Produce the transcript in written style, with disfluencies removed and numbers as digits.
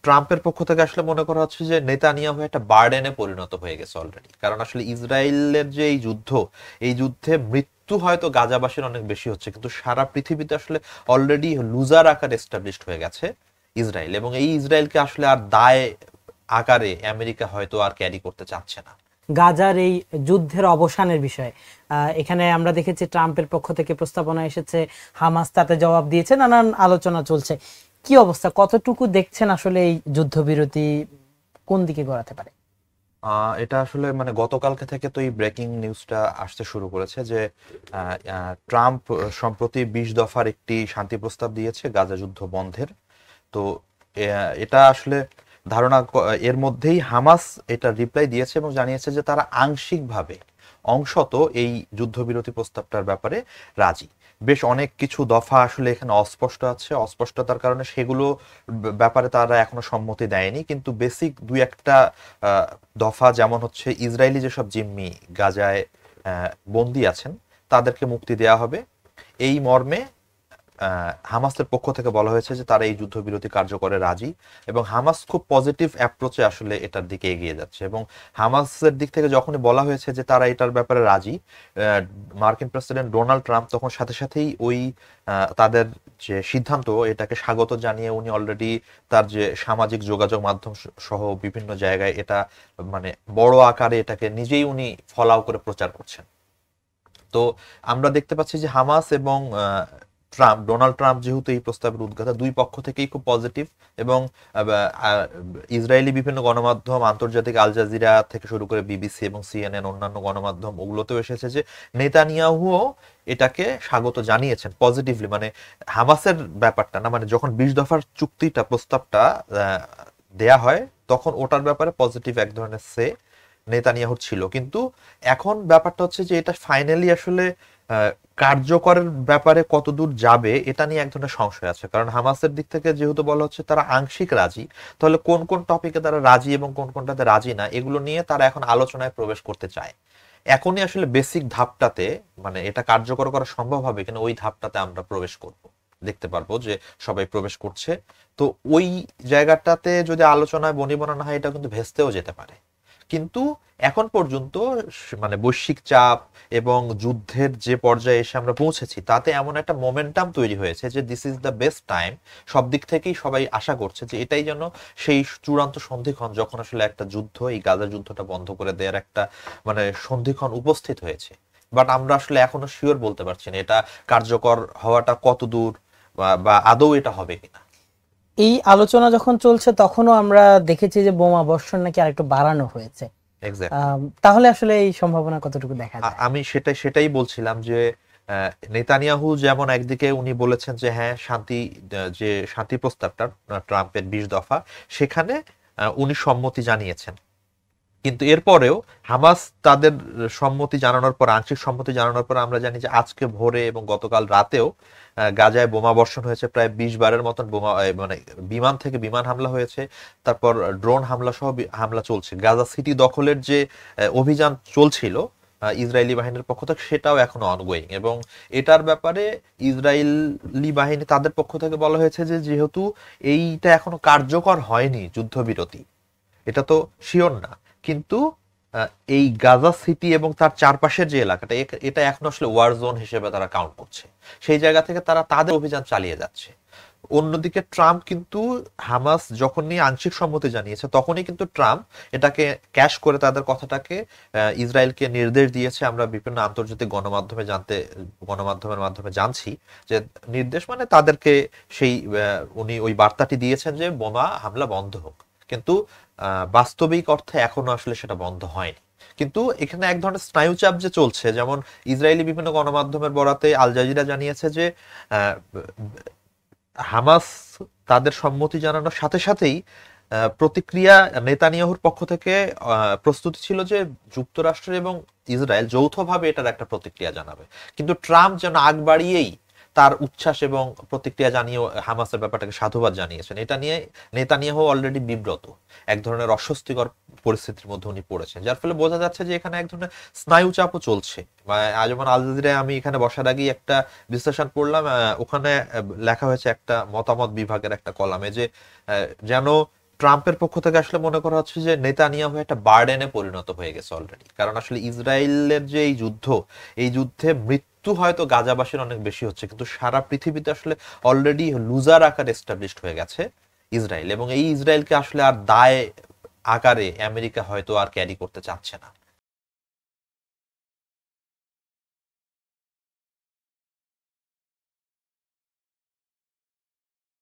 ট্রাম্পের পক্ষ থেকে আসলে মনে করা হচ্ছে যে নেতানিয়াহু একটা বার্ডেনে পরিণত হয়ে গেছে অলরেডি, কারণ আসলে ইসরায়েলের যে এই যুদ্ধে মৃত্যু হয়তো গাজাবাসীর অনেক বেশি হচ্ছে, কিন্তু সারা পৃথিবীতে আসলে অলরেডি লুজার আকার এস্টাবলিশড হয়ে গেছে ইসরায়েল, এবং এই ইসরায়েলকে আসলে আর দায় আকারে আমেরিকা হয়তো আর ক্যারি করতে চাচ্ছে না। গাজার এই যুদ্ধের অবসানের বিষয়ে এখানে আমরা দেখেছি ট্রাম্পের পক্ষ থেকে প্রস্তাবনা এসেছে, হামাস তাতে জবাব দিয়েছে, নানান আলোচনা চলছে। কি অবস্থা, কতটুকু দেখছেন আসলে এই যুদ্ধবিরতি কোন দিকে গড়াতে পারে? এটা আসলে মানে গতকালকে থেকে তো এই ব্রেকিং নিউজটা আসতে শুরু করেছে যে ট্রাম্প সম্প্রতি 20 দফার একটি শান্তি প্রস্তাব দিয়েছে গাজা যুদ্ধ বন্ধের। তো এটা আসলে এর মধ্যেই হামাস এটা রিপ্লাই দিয়েছে এবং জানিয়েছে যে তারা আংশিকভাবে অংশত এই যুদ্ধবিরতি প্রস্তাবটার ব্যাপারে রাজি। বেশ অনেক কিছু দফা আসলে এখানে অস্পষ্ট আছে, অস্পষ্টতার কারণে সেগুলো ব্যাপারে তারা এখনো সম্মতি দেয়নি, কিন্তু বেসিক দুই একটা দফা, যেমন হচ্ছে ইসরায়েলি যেসব জিম্মি গাজায় বন্দী আছেন তাদেরকে মুক্তি দেওয়া হবে, এই মর্মে হামাসের পক্ষ থেকে বলা হয়েছে যে তারা এই যুদ্ধবিরতি কার্যকরে রাজি, এবং হামাস খুব পজিটিভ অ্যাপ্রোচে আসলে এটার দিকে এগিয়ে যাচ্ছে। এবং হামাসের দিক থেকে যখনই বলা হয়েছে যে তারা এটার ব্যাপারে রাজি, মার্কিন প্রেসিডেন্ট ডোনাল্ড ট্রাম্প তখন সাথে সাথেই ওই তাদের যে সিদ্ধান্ত এটাকে স্বাগত জানিয়ে উনি অলরেডি তার যে সামাজিক যোগাযোগ মাধ্যম সহ বিভিন্ন জায়গায় এটা মানে বড় আকারে এটাকে নিজেই উনি ফলাও করে প্রচার করছেন। তো আমরা দেখতে পাচ্ছি যে হামাস এবং ডোনাল্ড ট্রাম্প যেহেতু এই প্রস্তাবের উদ্যোক্তা, দুই পক্ষ থেকেই খুব পজিটিভ, এবং ইসরায়েলি বিভিন্ন গণমাধ্যম, আন্তর্জাতিক আল জাজিরা থেকে শুরু করে বিবিসি এবং সিএনএন, অন্যান্য গণমাধ্যম ওগুলোতেও এসেছে যে নেতানিয়াহুও এটাকে স্বাগত জানিয়েছেন পজিটিভলি। মানে হামাসের ব্যাপারটা না, মানে যখন 20 দফার চুক্তিটা প্রস্তাবটা দেয়া হয় তখন ওটার ব্যাপারে পজিটিভ এক ধরনের নেতানিয়াহুর ছিল, কিন্তু এখন ব্যাপারটা হচ্ছে যে এটা ফাইনালি আসলে কার্যকরের ব্যাপারে কতদূর যাবে এটা নিয়ে এক ধরনের সংশয় আছে। কারণ হামাসের দিক থেকে যেহেতু বলা হচ্ছে তারা আংশিক রাজি, তাহলে কোন কোন টপিকে তারা রাজি এবং কোন কোনটাতে রাজি না, এগুলো নিয়ে তারা এখন আলোচনায় প্রবেশ করতে চায়। এখনই আসলে বেসিক ধাপটাতে, মানে এটা কার্যকর করা সম্ভব হবে কিনা ওই ধাপটাতে আমরা প্রবেশ করব, দেখতে পারবো যে সবাই প্রবেশ করছে। তো ওই জায়গাটাতে যদি আলোচনায় বনিবনা না হয় এটা কিন্তু ভেস্তেও যেতে পারে। কিন্তু এখন পর্যন্ত মানে বৈশ্বিক চাপ এবং যুদ্ধের যে পর্যায়ে এসে আমরা পৌঁছেছি তাতে এমন একটা মোমেন্টাম তৈরি হয়েছে যে this is the best time. সব দিক থেকেই সবাই আশা করছে যে এটাই যেন সেই চূড়ান্ত সন্ধিক্ষণ, যখন আসলে একটা যুদ্ধ, এই গাজা যুদ্ধটা বন্ধ করে দেওয়ার একটা মানে সন্ধিক্ষণ উপস্থিত হয়েছে। বাট আমরা আসলে এখনো শিওর বলতে পারছি না এটা কার্যকর হওয়াটা কত দূর, বা আদৌ এটা হবে কিনা। এই আলোচনা যখন চলছে তখনও আমরা দেখেছি যে বোমা বর্ষণ নাকি আরেকটু বাড়ানো হয়েছে। এক্স্যাক্টলি। তাহলে আসলে এই সম্ভাবনা কতটুকু দেখা যায়? আমি সেটাই বলছিলাম যে নেতানিয়াহু যেমন একদিকে উনি বলেছেন যে হ্যাঁ যে শান্তি প্রস্তাবটা ট্রাম্পের 20 দফা, সেখানে উনি সম্মতি জানিয়েছেন, কিন্তু এরপরেও হামাস তাদের সম্মতি জানানোর পর, আংশিক সম্মতি জানানোর পর আমরা জানি যে আজকে ভোরে এবং গতকাল রাতেও গাজায় বোমা বর্ষণ হয়েছে, প্রায় 20 বারের মতন বোমা মানে বিমান থেকে বিমান হামলা হয়েছে, তারপর ড্রোন হামলা সহ হামলা চলছে। গাজা সিটি দখলের যে অভিযান চলছিল ইসরায়েলি বাহিনীর পক্ষ থেকে, সেটাও এখনো অনগোয়িং, এবং এটার ব্যাপারে ইসরায়েলি বাহিনী তাদের পক্ষ থেকে বলা হয়েছে যে যেহেতু এইটা এখনো কার্যকর হয়নি যুদ্ধবিরতি, এটা তো শিওর না, কিন্তু এই গাজা সিটি এবং তার চারপাশের যে এলাকাটা, এটা এখন আসলে ওয়ার জোন হিসেবে তারা কাউন্ট করছে, সেই জায়গা থেকে তারা তাদের অভিযান চালিয়ে যাচ্ছে। অন্যদিকে ট্রাম্প কিন্তু হামাস যখনই আংশিক সম্মতি জানিয়েছে তখনই কিন্তু ট্রাম্প এটাকে ক্যাশ করে তাদের কথাটাকে ইসরায়েলকে নির্দেশ দিয়েছে। আমরা বিভিন্ন আন্তর্জাতিক গণমাধ্যমের মাধ্যমে জানছি যে নির্দেশ মানে তাদেরকে সেই উনি ওই বার্তাটি দিয়েছেন যে বোমা হামলা বন্ধ হোক, কিন্তু বাস্তবিক অর্থে এখনো আসলে সেটা বন্ধ হয়নি। কিন্তু এখানে এক ধরনের স্নায়ুচাপ যে চলছে, যেমন ইসরায়েলি বিভিন্ন গণমাধ্যমের বরাতে আল জাজিরা জানিয়েছে যে হামাস তাদের সম্মতি জানানোর সাথে সাথেই প্রতিক্রিয়া নেতানিয়াহুর পক্ষ থেকে প্রস্তুতি ছিল যে যুক্তরাষ্ট্র এবং ইসরায়েল যৌথভাবে এটার একটা প্রতিক্রিয়া জানাবে, কিন্তু ট্রাম্প যেন আগ বাড়িয়েই তার উচ্ছ্বাস এবং প্রতিক্রিয়া জানিয়ে হামাসের ব্যাপারটাকে সাধুবাদ জানিয়েছেন। এটা নিয়ে নেতানিয়াহু অলরেডি বিব্রত, এক ধরনের অস্বস্তিকর পরিস্থিতির মধ্যে উনি পড়েছেন, যার ফলে বোঝা যাচ্ছে যে এখানে এক ধরনের স্নায়ুচাপও চলছে। যেমন আল জাজিরায় আমি এখানে বসার আগেই একটা বিশ্লেষণ পড়লাম, ওখানে লেখা হয়েছে একটা মতামত বিভাগের একটা কলামে যে যেন ট্রাম্পের পক্ষ থেকে আসলে মনে করা হচ্ছে যে নেতানিয়াহু একটা বার্ডেনে পরিণত হয়ে গেছে অলরেডি, কারণ আসলে ইসরায়েলের যে এই যুদ্ধ, এই যুদ্ধে মৃত্যু হয়তো গাজাবাসীর অনেক বেশি হচ্ছে, কিন্তু সারা পৃথিবীতে আসলে অলরেডি লুজার আকার এস্টাবলিশড হয়ে গেছে ইসরায়েল, এবং এই ইসরায়েলকে আসলে আর দায় আকারে আমেরিকা হয়তো আর ক্যারি করতে চাচ্ছে না।